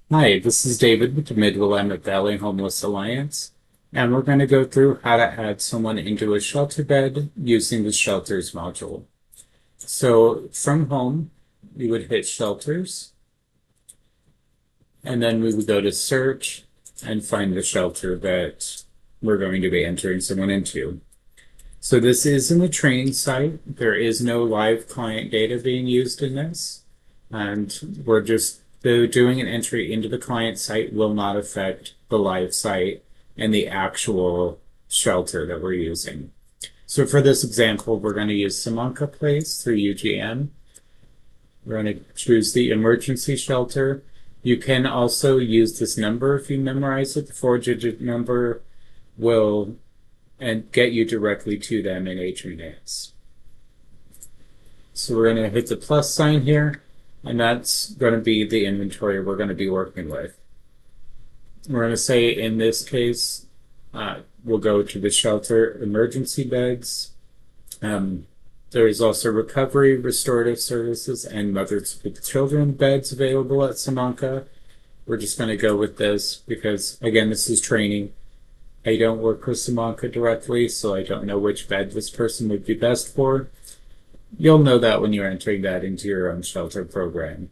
Hi, this is David with the Mid-Willamette Valley Homeless Alliance, and we're going to go through how to add someone into a shelter bed using the shelters module. So from home, you would hit shelters, and then we would go to search and find the shelter that we're going to be entering someone into. So this is in the training site. There is no live client data being used in this, and we're just doing an entry into the client site will not affect the live site and the actual shelter that we're using. So for this example, we're going to use Simonka Place through UGM. We're going to choose the emergency shelter. You can also use this number if you memorize it. The 4-digit number will get you directly to them in HMIS. So we're going to hit the plus sign here, and that's going to be the inventory we're going to be working with. We're going to say in this case, we'll go to the shelter emergency beds. There is also recovery, restorative services, and mothers with children beds available at Simonka. We're just going to go with this because, again, this is training. I don't work with Simonka directly, so I don't know which bed this person would be best for. You'll know that when you're entering that into your own shelter program.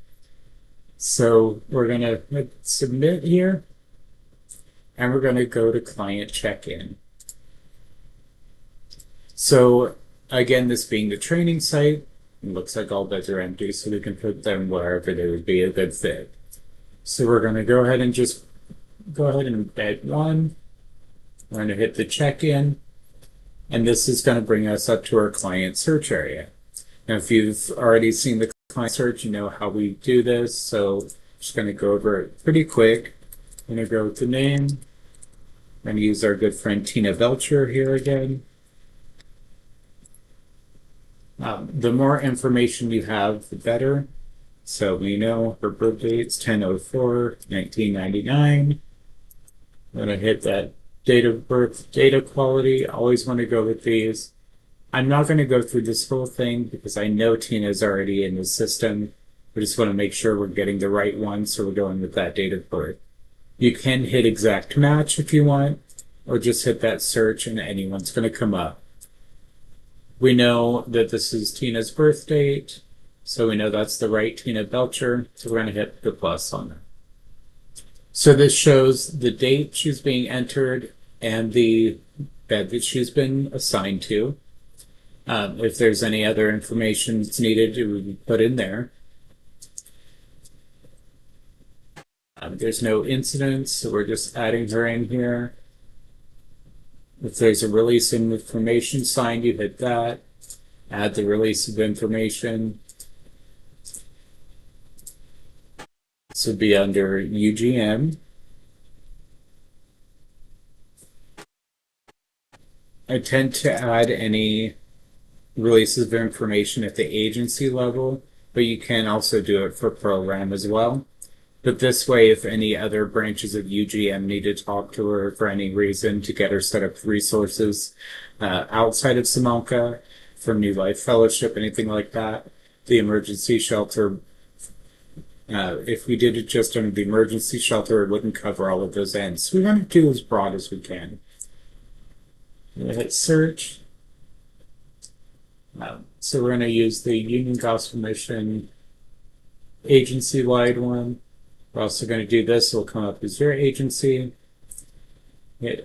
So we're going to hit submit here, and we're going to go to client check-in. So again, this being the training site, it looks like all beds are empty, so we can put them wherever they would be a good fit. So we're going to go ahead and just go ahead and bed one. We're going to hit the check-in, and this is going to bring us up to our client search area. Now, if you've already seen the client search, you know how we do this, so I'm just going to go over it pretty quick. I'm going to go with the name. I'm going to use our good friend Tina Belcher here again. The more information you have, the better. So we know her birth date's 10/04/1999. I'm going to hit that date of birth, data quality. I always want to go with these. I'm not going to go through this whole thing because I know Tina's already in the system. We just want to make sure we're getting the right one, so we're going with that date of birth. You can hit exact match if you want, or just hit that search and anyone's going to come up. We know that this is Tina's birth date, so we know that's the right Tina Belcher, so we're going to hit the plus on her. So this shows the date she's being entered and the bed that she's been assigned to. If there's any other information that's needed, it would be put in there. There's no incidents, so we're just adding her in here. If there's a release of information signed, you hit that. Add the release of information. This would be under UGM. I tend to add any releases of information at the agency level, but you can also do it for program as well. But this way, if any other branches of UGM need to talk to her for any reason to get her set up with resources outside of Simonka for New Life Fellowship, anything like that, the emergency shelter, if we did it just under the emergency shelter, it wouldn't cover all of those ends. So we want to do as broad as we can. Hit search. So we're going to use the Union Gospel Mission agency-wide one. We're also going to do this. It'll come up as your agency. It's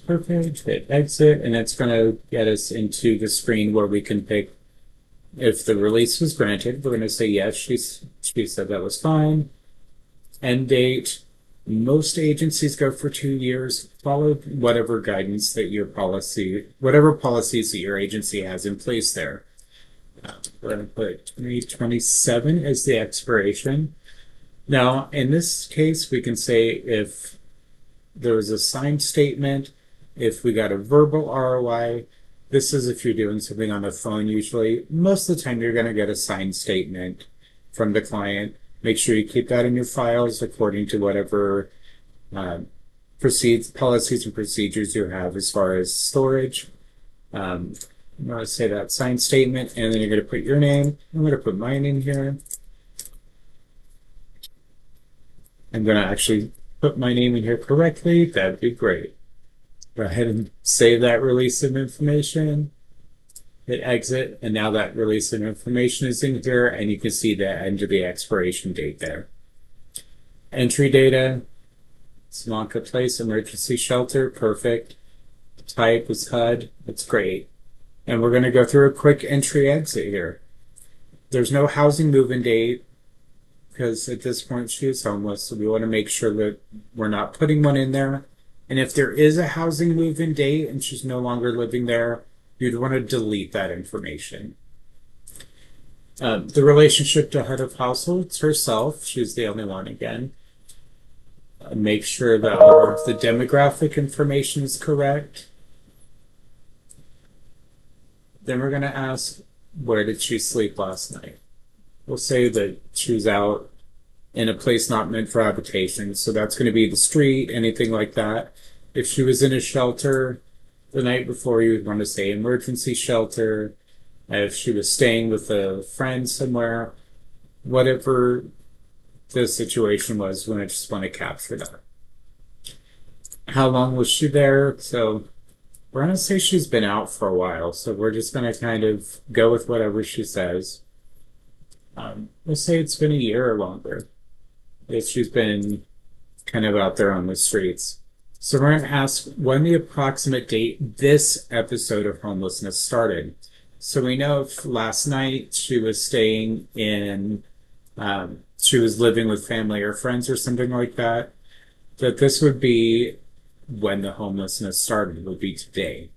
perfect. Hit exit, and it's going to get us into the screen where we can pick if the release was granted. We're going to say yes. She said that was fine. End date. Most agencies go for 2 years. Follow whatever guidance that your policy, whatever policies that your agency has in place there. We're going to put 2027 as the expiration. Now, in this case, we can say if there was a signed statement, if we got a verbal ROI. This is if you're doing something on the phone usually. Most of the time, you're going to get a signed statement from the client. Make sure you keep that in your files according to whatever policies and procedures you have as far as storage. I'm going to say that signed statement, and then you're going to put your name. I'm going to put mine in here. I'm going to actually put my name in here correctly. That'd be great. Go ahead and save that release of information. Hit exit, and now that release of information is in here, and you can see the end of the expiration date there. Entry data, Smonka Place Emergency Shelter, perfect. Type is HUD, that's great. And we're going to go through a quick entry exit here. There's no housing move-in date because at this point she is homeless, so we want to make sure that we're not putting one in there. And if there is a housing move-in date and she's no longer living there, you'd want to delete that information. The relationship to head of household, it's herself. She's the only one again. Make sure that all of the demographic information is correct. Then we're going to ask, where did she sleep last night? We'll say that she was out in a place not meant for habitation. So that's going to be the street, anything like that. If she was in a shelter the night before, you would want to say emergency shelter. If she was staying with a friend somewhere, whatever the situation was, when I just want to capture that. How long was she there? So we're going to say she's been out for a while. So we're just going to kind of go with whatever she says. We'll say it's been a year or longer if she's been kind of out there on the streets. So we're going to ask when the approximate date this episode of homelessness started. So we know if last night she was staying in, she was living with family or friends or something like that, that this would be when the homelessness started, would be today.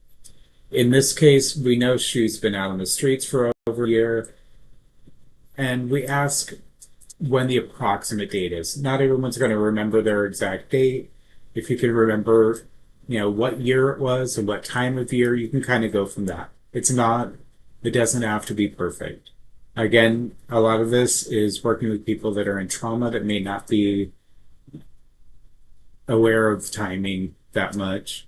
In this case, we know she's been out on the streets for over a year, and we ask when the approximate date is. Not everyone's going to remember their exact date. If you can remember, what year it was and what time of year, you can kind of go from that. It doesn't have to be perfect. Again, a lot of this is working with people that are in trauma that may not be aware of timing that much.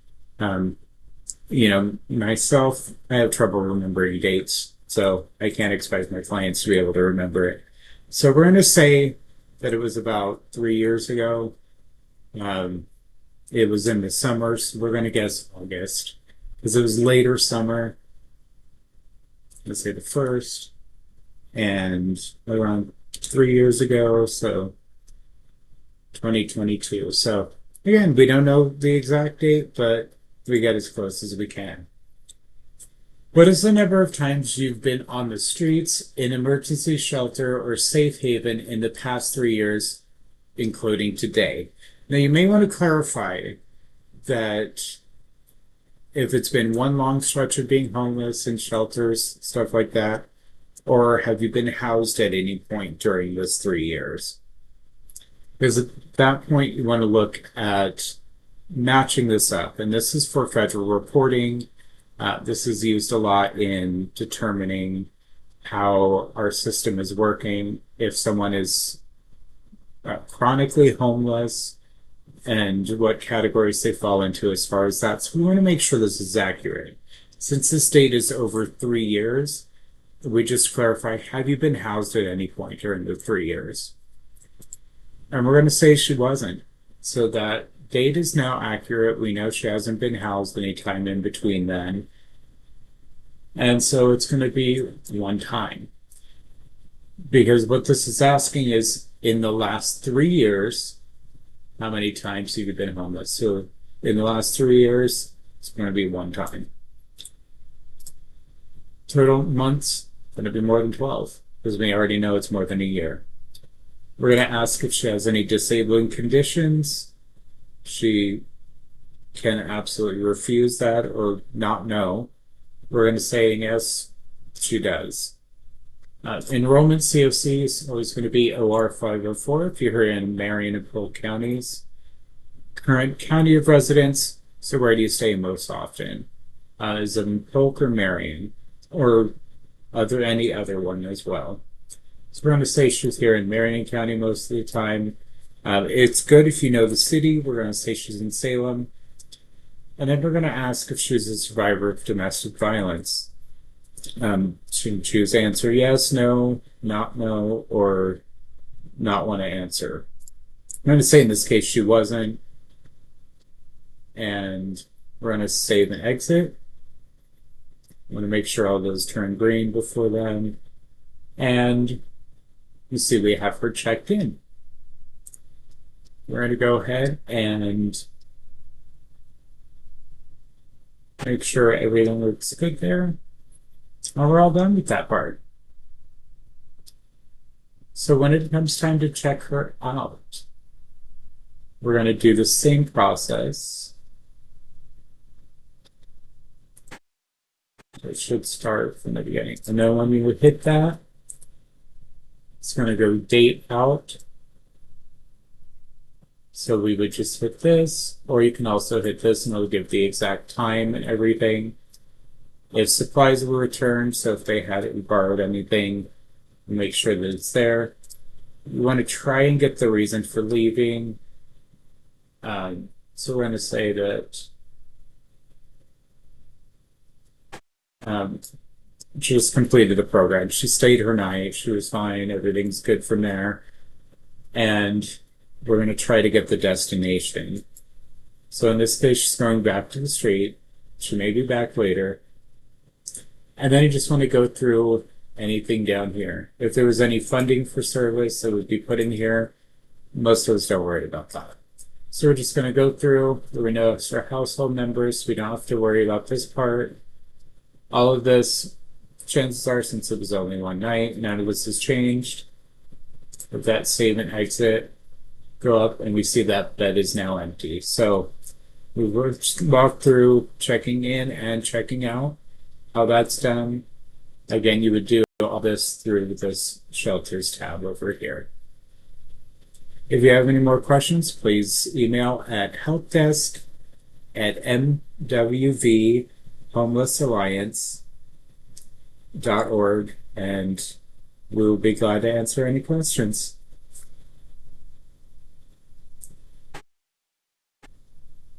Myself, I have trouble remembering dates, so I can't expect my clients to be able to remember it. So we're going to say that it was about 3 years ago. It was in the summer, so we're going to guess August, because it was later summer. Let's say the 1st, and around 3 years ago, so 2022. So again, we don't know the exact date, but we get as close as we can. What is the number of times you've been on the streets, in emergency shelter, or safe haven in the past 3 years, including today? Now, you may want to clarify that if it's been one long stretch of being homeless in shelters, stuff like that, or have you been housed at any point during those 3 years? Because at that point, you want to look at matching this up. And this is for federal reporting. This is used a lot in determining how our system is working. If someone is chronically homeless and what categories they fall into as far as that. So we want to make sure this is accurate. Since this date is over 3 years, we just clarify, have you been housed at any point during the 3 years? And we're going to say she wasn't. So that date is now accurate. We know she hasn't been housed any time in between then. And so it's going to be one time. Because what this is asking is, in the last 3 years, how many times have you been homeless? So in the last 3 years, it's going to be one time. Total months, going to be more than 12, because we already know it's more than a year. We're going to ask if she has any disabling conditions. She can absolutely refuse that or not know. We're going to say yes, she does. Enrollment COC is always going to be OR 504 if you're in Marion and Polk counties. Current county of residence, so where do you stay most often? Is it in Polk or Marion? Or any other one as well? So we're going to say she's here in Marion County most of the time. It's good if you know the city. We're going to say she's in Salem. And then we're going to ask if she's a survivor of domestic violence. She can choose answer yes, no, not no, or not want to answer. going to say in this case she wasn't, and we're going to save and exit. I want to make sure all those turn green before then. And you see we have her checked in. We're going to go ahead and make sure everything looks good there. And we're all done with that part. So when it comes time to check her out, we're going to do the same process. So it should start from the beginning. And then when we would hit that, it's going to go date out. So we would just hit this, or you can also hit this and it'll give the exact time and everything. If supplies were returned, so if they had borrowed anything, make sure that it's there. You want to try and get the reason for leaving. So we're going to say that she just completed the program. She stayed her night. She was fine. Everything's good from there. And we're going to try to get the destination. So in this case, she's going back to the street. She may be back later. And then you just want to go through anything down here. If there was any funding for service, it would be put in here. Most of us don't worry about that. So we're just going to go through. We know it's our household members. We don't have to worry about this part. All of this, chances are, since it was only one night, none of this has changed. With that save and exit, go up, and we see that bed is now empty. So we walk through checking in and checking out. How that's done. Again, you would do all this through this shelters tab over here. If you have any more questions, please email at helpdesk@mwvhomelessalliance.org, and we'll be glad to answer any questions.